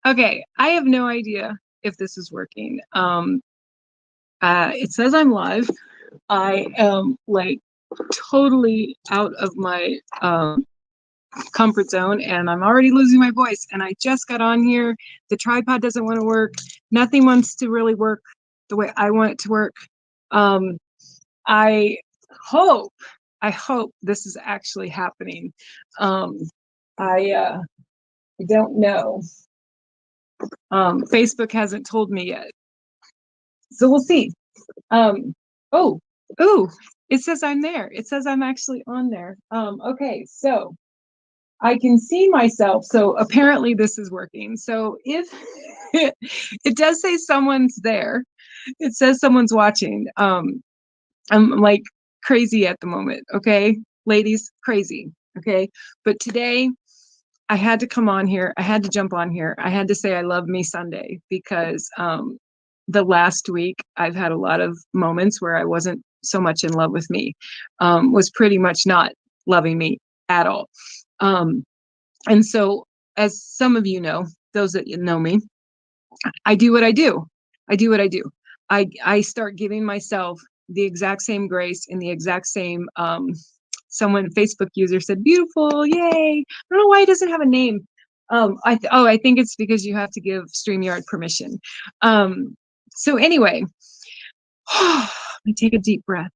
Okay, I have no idea if this is working. It says I'm live. I am like totally out of my comfort zone, and I'm already losing my voice. And I just got on here. The tripod doesn't want to work. Nothing wants to really work the way I want it to work. Um, I hope, I hope this is actually happening. Um, I don't know. Facebook hasn't told me yet, so we'll see. Um, oh, oh, it says I'm there. It says I'm actually on there. Okay, so I can see myself. So apparently this is working. So if it does say someone's there, it says someone's watching. I'm like crazy at the moment. Okay, ladies, crazy. Okay, but today I had to come on here. I had to jump on here. I had to say I love me Sunday because the last week I've had a lot of moments where I wasn't so much in love with me, was pretty much not loving me at all. Um, and so, as some of you know, those that know me, I do what I do. I do what I do. I start giving myself the exact same grace and the exact same. Someone Facebook user said, "Beautiful, yay!" I don't know why it doesn't have a name. I think it's because you have to give StreamYard permission. So anyway, let me take a deep breath.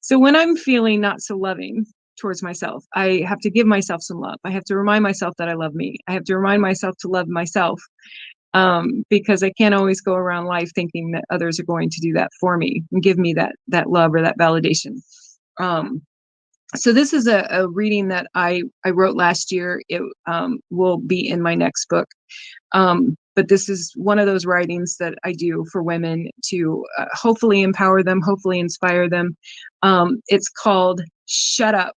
So when I'm feeling not so loving towards myself, I have to give myself some love. I have to remind myself that I love me. I have to remind myself to love myself, because I can't always go around life thinking that others are going to do that for me and give me that love or that validation. Um, so this is a reading that I wrote last year. It will be in my next book. But this is one of those writings that I do for women to hopefully empower them, hopefully inspire them. It's called Shut Up.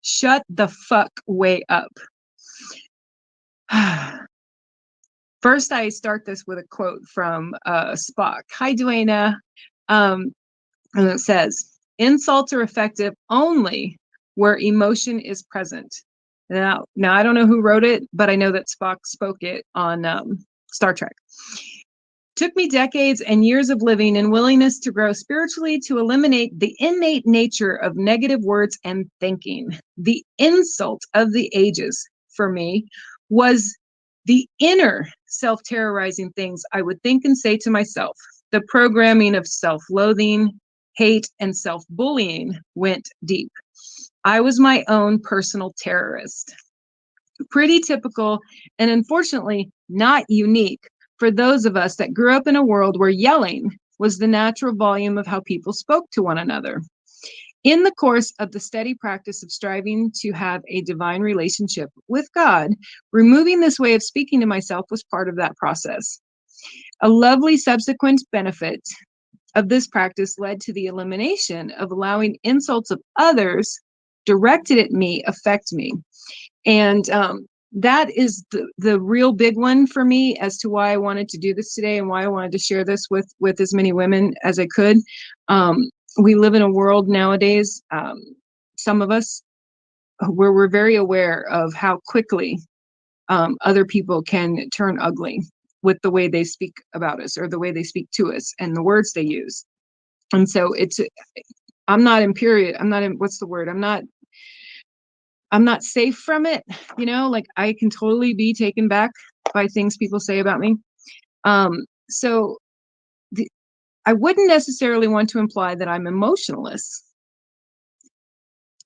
Shut the fuck way up. First, I start this with a quote from Spock. Hi, Duana. And it says, insults are effective only where emotion is present. Now I don't know who wrote it, but I know that Spock spoke it on Star Trek. Took me decades and years of living and willingness to grow spiritually to eliminate the innate nature of negative words and thinking. The insult of the ages for me was the inner self-terrorizing things I would think and say to myself. The programming of self-loathing, hate, and self-bullying went deep. I was my own personal terrorist. Pretty typical and unfortunately not unique for those of us that grew up in a world where yelling was the natural volume of how people spoke to one another. In the course of the steady practice of striving to have a divine relationship with God, removing this way of speaking to myself was part of that process. A lovely subsequent benefit of this practice led to the elimination of allowing insults of others directed at me affect me. And that is the real big one for me as to why I wanted to do this today and why I wanted to share this with as many women as I could. We live in a world nowadays, some of us, where we're very aware of how quickly other people can turn ugly with the way they speak about us or the way they speak to us and the words they use. And so I'm not what's the word? I'm not safe from it, like I can totally be taken back by things people say about me. So I wouldn't necessarily want to imply that I'm emotionless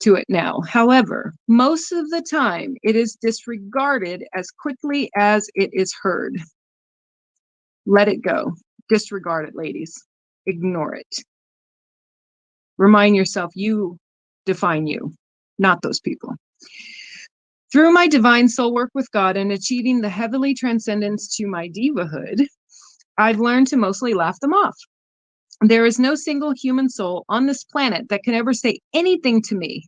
to it now. However, most of the time it is disregarded as quickly as it is heard. Let it go. Disregard it, ladies. Ignore it. Remind yourself you define you, not those people. Through my divine soul work with God and achieving the heavenly transcendence to my divahood, I've learned to mostly laugh them off. There is no single human soul on this planet that can ever say anything to me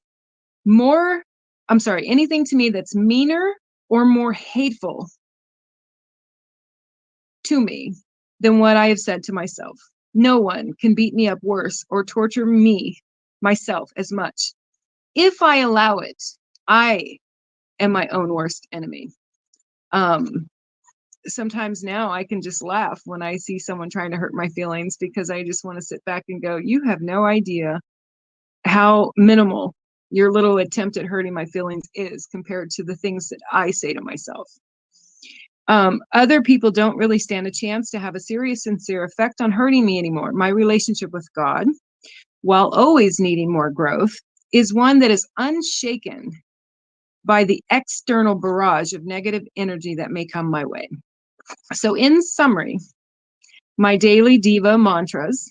anything to me that's meaner or more hateful to me than what I have said to myself. No one can beat me up worse or torture myself as much. If I allow it, I am my own worst enemy. Sometimes now I can just laugh when I see someone trying to hurt my feelings, because I just want to sit back and go, you have no idea how minimal your little attempt at hurting my feelings is compared to the things that I say to myself. Other people don't really stand a chance to have a serious, sincere effect on hurting me anymore. My relationship with God, while always needing more growth, is one that is unshaken by the external barrage of negative energy that may come my way. So in summary, my daily Diva mantras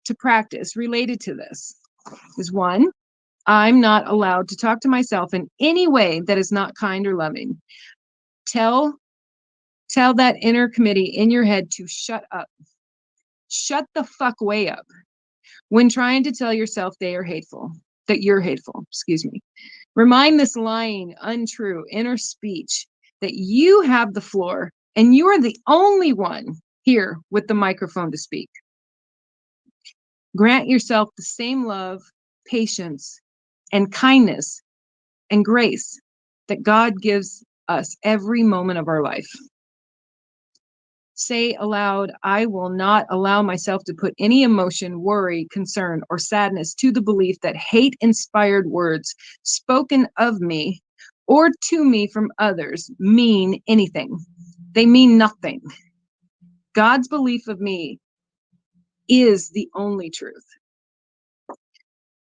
to practice related to this is: 1, I'm not allowed to talk to myself in any way that is not kind or loving. Tell that inner committee in your head to shut up. Shut the fuck way up when trying to tell yourself that you're hateful, excuse me. Remind this lying, untrue inner speech that you have the floor and you are the only one here with the microphone to speak. Grant yourself the same love, patience, and kindness and grace that God gives us every moment of our life. Say aloud, I will not allow myself to put any emotion, worry, concern, or sadness to the belief that hate-inspired words spoken of me or to me from others mean anything. They mean nothing. God's belief of me is the only truth.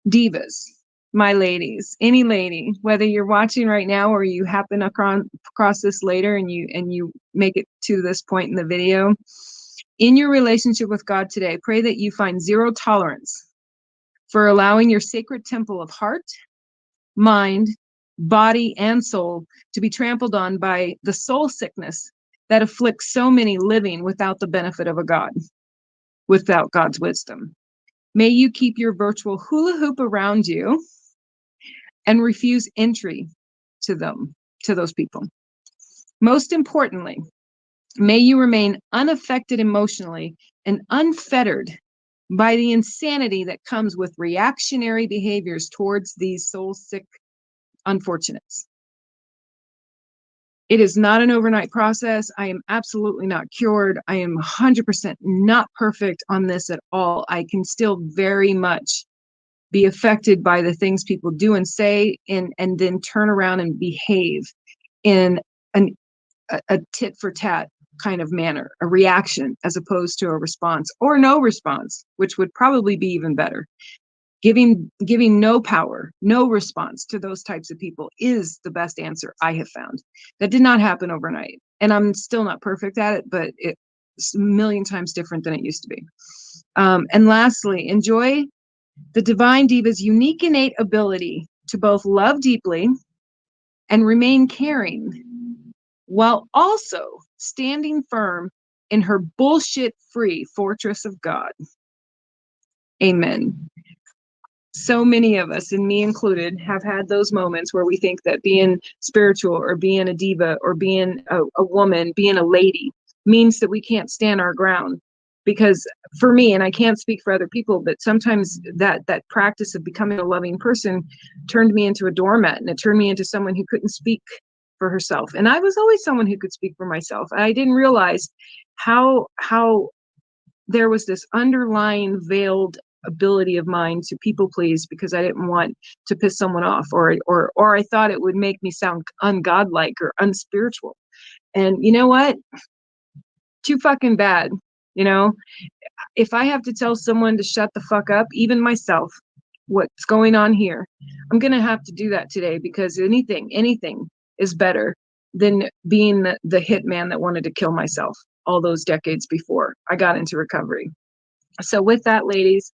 Divas, my ladies, any lady, whether you're watching right now or you happen across this later and you make it to this point in the video, in your relationship with God today, pray that you find zero tolerance for allowing your sacred temple of heart, mind, body, and soul to be trampled on by the soul sickness that afflicts so many living without the benefit of a God, without God's wisdom. May you keep your virtual hula hoop around you and refuse entry to those people. Most importantly, may you remain unaffected emotionally and unfettered by the insanity that comes with reactionary behaviors towards these soul-sick unfortunates. It is not an overnight process. I am absolutely not cured. I am 100% not perfect on this at all. I can still very much be affected by the things people do and say, and then turn around and behave in a tit for tat kind of manner, a reaction as opposed to a response, or no response, which would probably be even better. Giving no power, no response to those types of people is the best answer I have found. That did not happen overnight, and I'm still not perfect at it, but it's a million times different than it used to be. And lastly, enjoy the Divine Diva's unique innate ability to both love deeply and remain caring, while also standing firm in her bullshit-free fortress of God. Amen. So many of us, and me included, have had those moments where we think that being spiritual or being a diva or being a woman, being a lady, means that we can't stand our ground. Because for me, and I can't speak for other people, but sometimes that practice of becoming a loving person turned me into a doormat, and it turned me into someone who couldn't speak for herself. And I was always someone who could speak for myself. And I didn't realize how there was this underlying veiled ability of mine to people please because I didn't want to piss someone off, or I thought it would make me sound ungodlike or unspiritual. And you know what? Too fucking bad. You know, if I have to tell someone to shut the fuck up, even myself, what's going on here, I'm going to have to do that today, because anything is better than being the hitman that wanted to kill myself all those decades before I got into recovery. So with that, ladies,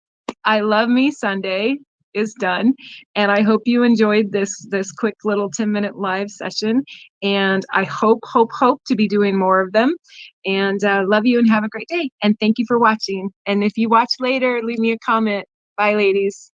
I Love Me Sunday is done, and I hope you enjoyed this quick little 10-minute live session, and I hope to be doing more of them. And love you and have a great day, and thank you for watching. And if you watch later, leave me a comment. Bye, ladies.